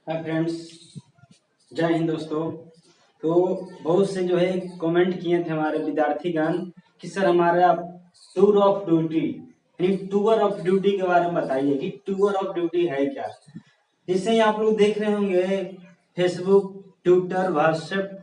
Hi friends, जय हिंद दोस्तों। तो बहुत से जो है कमेंट किए थे हमारे विद्यार्थीगण कि सर हमारा टूर ऑफ ड्यूटी यानी टूर ऑफ ड्यूटी के बारे में बताइए कि टूर ऑफ ड्यूटी है क्या। जैसे ही आप लोग देख रहे होंगे Facebook, Twitter, WhatsApp,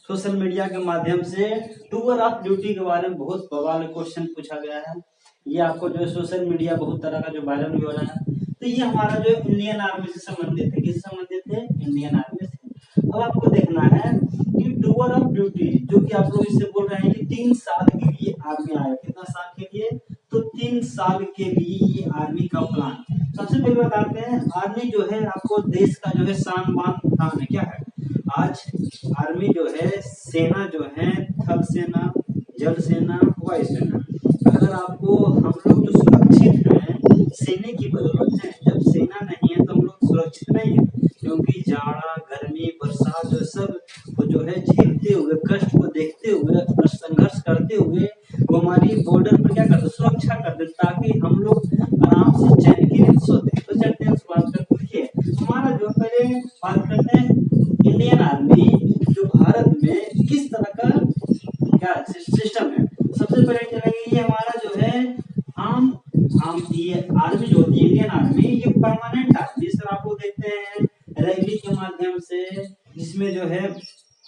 social media के माध्यम से टूर ऑफ ड्यूटी के बारे में बहुत बवाल क्वेश्चन पूछा गया है। ये आपको जो है सोशल मीडिया बहुत तरह का जो वायरल भी हो रहा है। तो ये हमारा जो इंडियन आर्मी से संबंधित है। किससे संबंधित है? इंडियन आर्मी से। अब आपको देखना है कि टूर ऑफ ड्यूटी जो कि आप लोग इससे बोल रहे हैं कि 3 साल के लिए आर्मी आया। कितना साल के लिए? तो 3 साल के लिए ये आर्मी का प्लान। सबसे पहले बताते हैं आर्मी जो है आपको देश का जो है शान बान शान है। क्या है? आज आर्मी जो है सेना जो है थल सेना, जल सेना, वायु सेना। अगर आपको हम लोग जो सुरक्षित हैं सेना की बदौलत है। जब सेना नहीं है तो हम लोग सुरक्षित नहीं है, क्योंकि जाड़ा, गर्मी, बरसात जो सब को जो है झेलते हुए, कष्ट को देखते हुए, संघर्ष करते हुए वो हमारी बॉर्डर पर क्या करते? सुरक्षा करते, ताकि हम लोग आराम से चैन की नींद सोते। तो चलते हैं उस बात करते। देखिए हमारा जो पहले बात करते हैं इंडियन आर्मी जो भारत में किस तरह का क्या सिस्टम है। सबसे पहले चलेंगे ये हमारा जो है आम आम ये आर्मी जो होती है इंडियन आर्मी, ये परमानेंट आर्मी। सर आप लोग देखते हैं रैली के माध्यम से, जिसमें जो है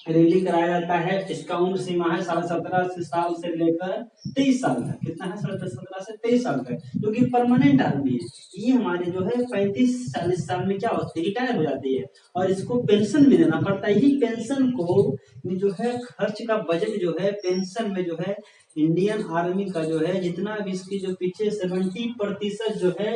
रैली कराया जाता है। इसका उम्र सीमा है 17.5 साल से लेकर 23 साल तक। कितना है? 17.5 से 23 साल तक, जो कि परमानेंट आर्मी है। ये हमारे जो है 35-40 साल में क्या होती है? रिटायर हो जाती है, और इसको पेंशन भी देना पड़ता है। यही पेंशन को जो है खर्च का बजट जो है पेंशन में जो है इंडियन आर्मी का जो है जितना भी इसकी जो पीछे 70% जो है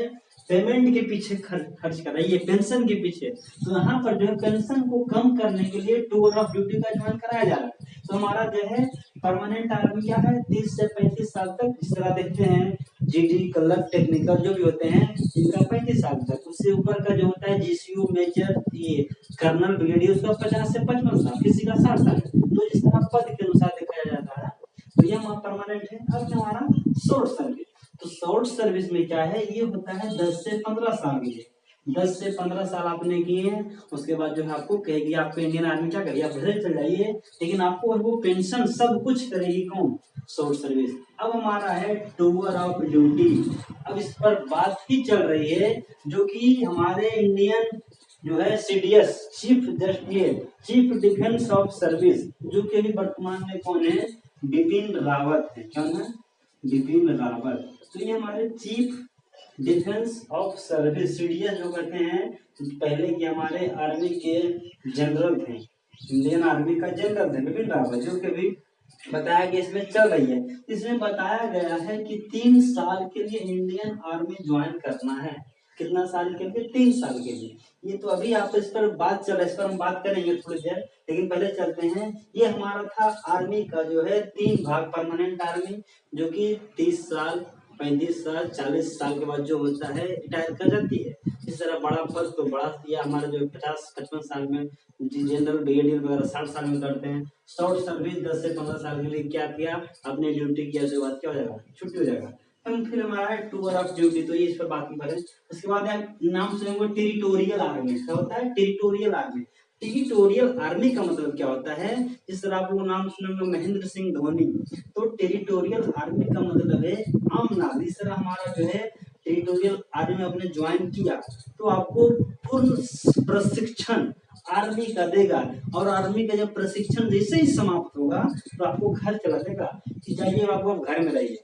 पेमेंट के पीछे खर्च कर रही है, पेंशन के पीछे। तो यहाँ पर जो है पेंशन को कम करने के लिए टूर ऑफ ड्यूटी का ज्वाइन कराया जा रहा है। तो हमारा जो है परमानेंट आर्मी क्या है? 30 से 35 साल तक। जिस तरह देखते हैं जीडी, क्लर्क, टेक्निकल जो भी होते हैं इनका 35 साल तक। उससे ऊपर का जो होता है जीसीयू, मेजर, ये कर्नल, ब्रिगेडियर, उसका 50 से 55 साल, किसी का 60 साल। तो इस तरह पद के अनुसार दिखाया जाता है। तो ये हमारा परमानेंट है। अब हमारा शॉर्ट सर्विस। तो शॉर्ट सर्विस में क्या है? ये होता है 10 से 15 साल के लिए। 10 से 15 साल आपने किए, उसके बाद जो है आपको कहेगी आपको इंडियन आर्मी क्या करेगी? आप घर चल जाइए, लेकिन आपको वो पेंशन सब कुछ करेगी कौन? Short service. अब हमारा है टूर ऑफ ड्यूटी। अब इस पर बात ही चल रही है, जो कि हमारे इंडियन जो है CDS, chief defence of service, जो कि अभी वर्तमान में कौन है? बिपिन रावत है। क्या है? बिपिन रावत। तो ये हमारे chief defence of service CDS जो कहते हैं, पहले के हमारे आर्मी के जनरल थे, इंडियन आर्मी का जनरल थे बिपिन रावत, जो कि भी बताया गया इसमें चल रही है। इसमें बताया गया है कि 3 साल के लिए इंडियन आर्मी ज्वाइन करना है। कितना साल के लिए? 3 साल के लिए। ये तो अभी आप इस पर बात चल रहा है, इस पर हम बात करेंगे थोड़ी देर, लेकिन पहले चलते हैं। ये हमारा था आर्मी का जो है 3 भाग। परमानेंट आर्मी जो कि 30 साल, 35 साल, 40 साल के बाद जो होता है रिटायर कर जाती है। इस तरह बड़ा पद तो बड़ा दिया हमारा जो 50-55 साल में जनरल, ब्रिगेडियर वगैरह 60 साल में करते हैं। शॉर्ट सर्विस 10 से 15 साल के लिए क्या किया? अपनी ड्यूटी किया, उसके बाद क्या हो जाएगा? छुट्टी हो जाएगा। हम फिर हमारा है टूर ऑफ ड्यूटी। तो ये इस पर बात नहीं करें। उसके बाद नाम सुनेंगे टेरिटोरियल आर्मी। क्या होता है? Territorial army. टेरिटोरियल आर्मी का मतलब क्या होता है? जिस तरह आप लोग नाम सुनेंगे महेंद्र सिंह धोनी, तो टेरिटोरियल आर्मी का मतलब है आम नागरिक। इस तरह हमारा जो है टेरिटोरियल आर्मी में आपने ज्वाइन किया तो आपको पूर्ण प्रशिक्षण आर्मी का देगा, और आर्मी का जब प्रशिक्षण जैसे ही समाप्त होगा तो आपको घर चला देगा कि जाइए आप घर में रहिए,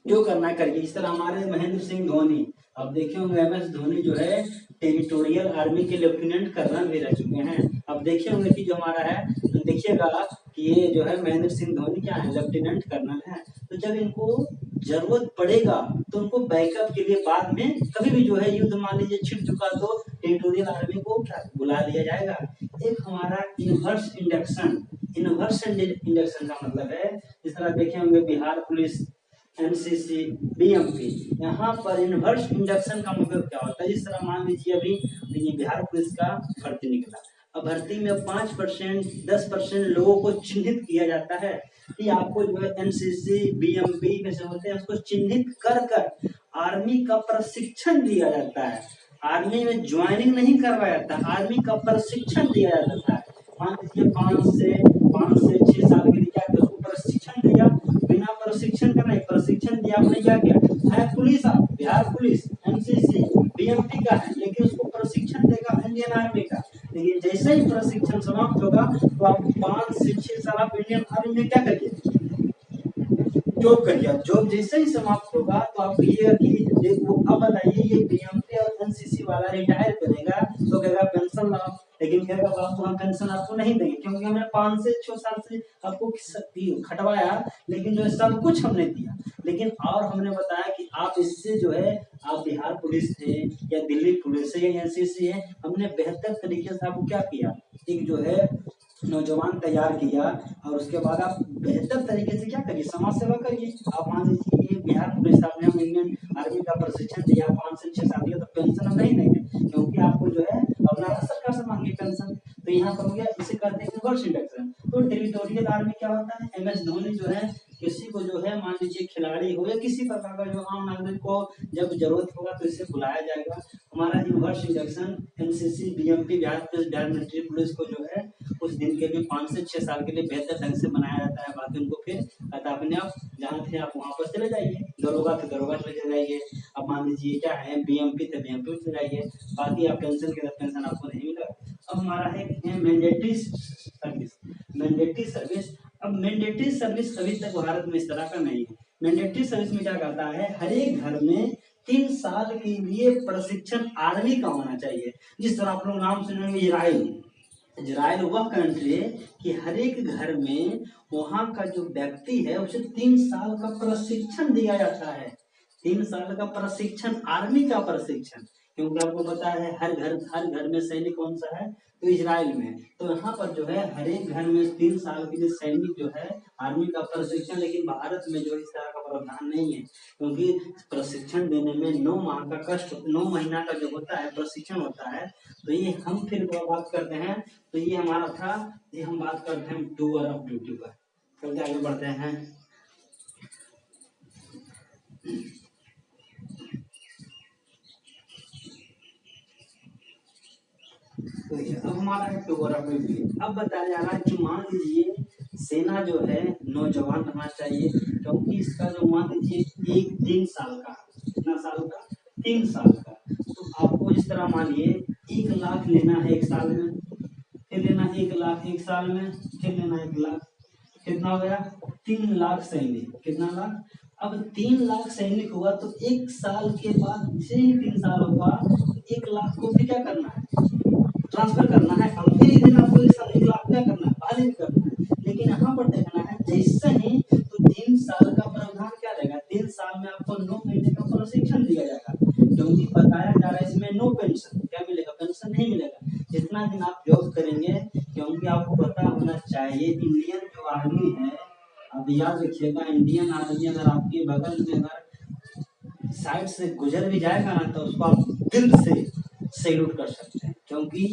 जो करना है करिए। इस तरह हमारे महेंद्र सिंह धोनी, अब देखे होंगे MS धोनी जो है टेरिटोरियल आर्मी के लेफ्टिनेंट कर्नल भी रह चुके हैं। अब देखे होंगे कि जो हमारा है, तो देखिएगा कि ये जो है महेंद्र सिंह धोनी क्या है? लेफ्टिनेंट कर्नल है। तो जब इनको जरूरत पड़ेगा तो उनको बैकअप के लिए बाद में कभी भी जो है युद्ध मान लीजिए छिड़ चुका तो टेरिटोरियल आर्मी को क्या बुला लिया जाएगा। एक हमारा इनवर्स इंडक्शन। इनवर्स इंडक्शन का मतलब है, जिस तरह देखे होंगे बिहार पुलिस, एनसीसी, बीएमपी, यहाँ पर इनवर्स इंडक्शन का मतलब क्या होता है? जिस तरह मान लीजिए अभी ये बिहार पुलिस का भर्ती निकला। अब भर्ती में 5%, 10% लोगों को चिन्हित किया जाता है कि आपको जो है एनसीसी, बीएमपी में से होते हैं, उसको चिन्हित कर कर आर्मी का प्रशिक्षण दिया जाता है। आर्मी में ज्वाइनिंग नहीं करवाया जाता, आर्मी का प्रशिक्षण दिया जाता है। मान लीजिए 5 से 6 साल के लिए क्या किया, उसको प्रशिक्षण दिया, बिना प्रशिक्षण का नहीं, प्रशिक्षण दिया आपने क्या किया है, पुलिस, आप बिहार पुलिस एनसीसी बीएमपी का है, लेकिन उसको प्रशिक्षण देगा इंडियन आर्मी का। लेकिन जैसे ही प्रशिक्षण समाप्त होगा तो आप 5 से 6 साल आप इंडियन आर्मी में क्या करिए, जॉब करिए। जॉब जैसे ही समाप्त होगा तो आप कहिएगा कि देखो अब बताइए ये बीएमपी और एनसीसी वाला रिटायर करेगा तो कहेगा पेंशन लाओ, लेकिन कहेगा बाबू हम पेंशन आपको नहीं देंगे क्योंकि हमने 5 से 6 साल से आपको खटवाया, लेकिन जो है सब कुछ हमने दिया। लेकिन और हमने बताया कि आप इससे जो है, आप बिहार पुलिस थे या दिल्ली पुलिस है या एनसीसी है, हमने बेहतर तरीके से आपको क्या किया, एक जो है नौजवान तैयार किया, और उसके बाद आप बेहतर तरीके से क्या करिए, समाज सेवा करिए। आप मान लीजिए बिहार पुलिस आपने हम इंडियन आर्मी का प्रशिक्षण दिया, 5 से 6 साल दिया, तो पेंशन हम नहीं देंगे क्योंकि आपको जो है अपना सरकार से मांगी पेंशन। तो यहाँ पर हो गया, इसे कहते हैं रिवर्स इंडक्शन। तो टेरिटोरियल आर्मी क्या होता है, एमएस धोनी जो है किसी को जो है मान लीजिए खिलाड़ी हो या किसी प्रकार का जो आम नागरिक को जब जरूरत होगा तो इसे बुलाया जाएगा। हमारा reverse induction NCC BMP Bihar police Bihar military police को जो है कुछ दिन के लिए 5 से 6 साल के लिए बेहतर ढंग से बनाया जाता है। बाकी उनको फिर अपने आप जहाँ थे आप वहाँ पर चले जाइए, दरोगा थे दरोगा चले जाइए, अब मान लीजिए क्या है बीएमपी थे बीएमपी चले जाइए, बाकी आप पेंशन के पेंशन आपको नहीं मिलेगा। अब हमारा है मैंडेटरी सर्विस। मैंडेटरी सर्विस, अब मैंडेटरी सर्विस अभी तक भारत में इस तरह का नहीं है। मैंडेटरी सर्विस में क्या कहता है, हर एक घर में 3 साल के लिए प्रशिक्षण आर्मी का होना चाहिए। जिस तरह आप लोग नाम सुनेंगे इजराइल, इजराइल वह कंट्री है कि हर एक घर में वहां का जो व्यक्ति है उसे 3 साल का प्रशिक्षण दिया जाता है। 3 साल का प्रशिक्षण, आर्मी का प्रशिक्षण, क्योंकि आपको पता है हर घर में सैनिक कौन सा है, तो इजराइल में। तो यहाँ पर जो है हर एक घर में 3 साल के लिए सैनिक जो है आर्मी का प्रशिक्षण, लेकिन भारत में जो इस तरह का प्रावधान नहीं है क्योंकि प्रशिक्षण देने में 9 माह का कष्ट, 9 महीना का जो होता है प्रशिक्षण होता है। तो ये हम फिर बात करते हैं, तो ये हमारा था, ये हम बात करते हैं टूर ऑफ ड्यूटी पर। चलते आगे बढ़ते हैं। तो अब हमारा है टूर ऑफ ड्यूटी। अब बताया जा रहा है कि मान लीजिए सेना जो है नौजवान रहना चाहिए, क्योंकि इसका जो मान लीजिए 3 साल का, कितना साल का, 3 साल का, तो आपको इस तरह मानिए 1 लाख लेना है 1 साल में, फिर लेना 1 लाख 1 साल में, फिर लेना 1 लाख, कितना हो गया 3 लाख सैनिक, कितना लाख। अब 3 लाख सैनिक हुआ तो 1 साल के बाद से ही 3 साल होगा, 1 लाख को भी क्या करना है, ट्रांसफर करना है। अब फिर दिन आपको 1 लाख क्या करना है, बाहर करना है। लेकिन यहाँ पर देखना है जैसे ही तो 3 साल का प्रावधान क्या रहेगा, 3 साल में आपको 9 महीने का प्रशिक्षण दिया जाएगा, क्योंकि बताया जा रहा है इसमें नो पेंशन, क्या मिलेगा, पेंशन नहीं मिलेगा जितना दिन आप जॉब करेंगे। क्योंकि आपको पता होना चाहिए इंडियन जो आर्मी है, अब याद रखिएगा इंडियन आर्मी अगर आपके बगल में अगर साइड से गुजर भी जाएगा ना तो उसको आप दिल से सैल्यूट कर सकते हैं, क्योंकि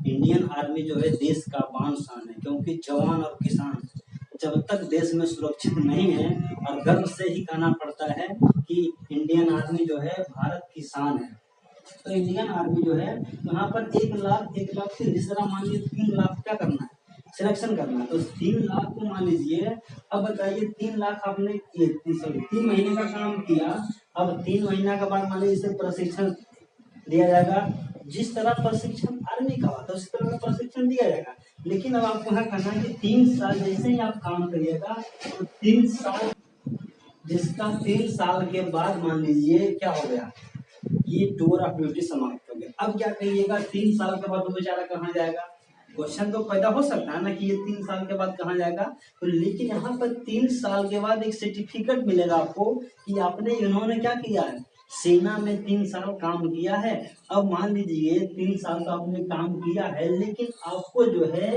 इंडियन आर्मी जो है देश का बान शान है। क्योंकि जवान और किसान जब तक देश में सुरक्षित नहीं है, और गर्व से ही कहना पड़ता है कि इंडियन आर्मी जो है भारत की शान है। तो इंडियन आर्मी जो है यहाँ पर 1 लाख से जिस तरह मान लीजिए 3 लाख क्या करना है, सिलेक्शन करना है, तो 3 लाख को मान लीजिए। अब बताइए 3 लाख आपने 3 महीने का काम किया, अब 3 महीना के बाद मान लीजिए इसे प्रशिक्षण दिया जाएगा। जिस तरह प्रशिक्षण आर्मी का होता है उसी तरह का प्रशिक्षण दिया जाएगा। लेकिन अब आपको यहाँ कहना है कि 3 साल जैसे ही आप काम करिएगा तो 3 साल, जिसका 3 साल के बाद मान लीजिए क्या हो गया, ये टूर ऑफ ड्यूटी समाप्त हो गया। अब क्या कहिएगा 3 साल के बाद वो बेचारा कहाँ जाएगा, क्वेश्चन तो पैदा हो सकता है ना कि ये 3 साल के बाद कहाँ जाएगा। तो लेकिन यहाँ पर 3 साल के बाद एक सर्टिफिकेट मिलेगा आपको कि आपने इन्होंने क्या किया है, सेना में 3 साल काम किया है। अब मान लीजिए 3 साल तो आपने काम किया है, लेकिन आपको जो है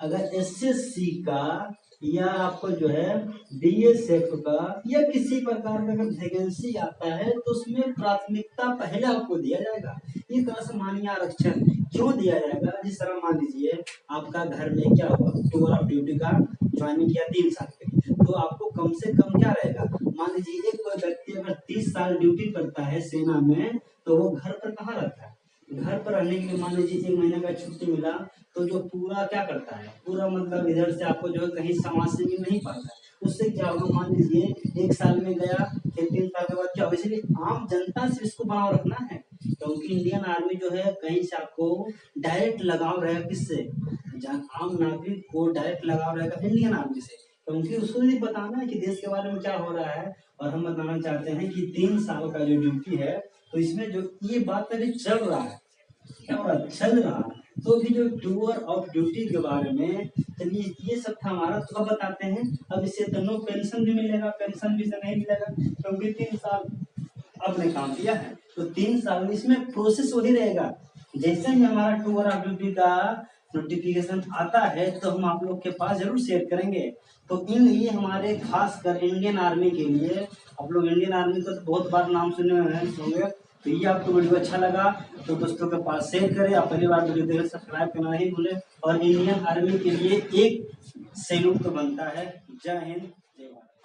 अगर एसएससी का या आपको जो है बीएसएफ का या किसी प्रकार का अगर वैकेंसी आता है तो उसमें प्राथमिकता पहले आपको दिया जाएगा। इस तरह से मानिए आरक्षण क्यों दिया जाएगा, जिस तरह मान लीजिए आपका घर में क्या हुआ, टूर ऑफ ड्यूटी का ज्वाइनिंग किया 3 साल के लिए, तो आपको कम से कम क्या रहेगा, मान लीजिए एक कोई व्यक्ति अगर 30 साल ड्यूटी करता है सेना में तो वो घर पर कहाँ रहता है, घर पर रहने के लिए मान लीजिए 1 महीने का छुट्टी मिला, तो जो पूरा क्या करता है, पूरा मतलब इधर से आपको जो है कहीं समाज से मिल नहीं पाता है। उससे क्या होगा, मान लीजिए 1 साल में गया, फिर 3 साल के बाद क्या होगा, इसलिए आम जनता से इसको बनाए रखना है, क्योंकि इंडियन आर्मी जो है कहीं से आपको डायरेक्ट लगाव रहेगा, किससे, आम नागरिक को डायरेक्ट लगाव रहेगा इंडियन आर्मी से, क्योंकि उसको भी बताना है कि देश के बारे में क्या हो रहा है। और हम बताना चाहते हैं कि 3 साल का जो ड्यूटी है, तो इसमें जो ये बात अभी चल रहा है, क्या हो रहा है, चल रहा है। तो अभी जो टूर ऑफ ड्यूटी के बारे में, चलिए ये सब था हमारा। तो अब बताते हैं, अब इससे तो नो पेंशन भी मिलेगा, पेंशन भी से नहीं मिलेगा, क्योंकि 3 साल आपने काम किया है। तो 3 साल में इसमें प्रोसेस वही रहेगा, जैसे ही हमारा टूर ऑफ ड्यूटी का नोटिफिकेशन आता है तो हम आप लोग के पास जरूर शेयर करेंगे। तो इन ये हमारे खास कर इंडियन आर्मी के लिए, आप लोग इंडियन आर्मी का तो बहुत बार नाम सुने होंगे। तो ये आपको वीडियो अच्छा लगा तो दोस्तों के पास शेयर करें। आप पहली बार वीडियो देखें, सब्सक्राइब करना नहीं भूलें। और इंडियन आर्मी के लिए एक सैल्यूट तो बनता है। जय हिंद, जय भारत।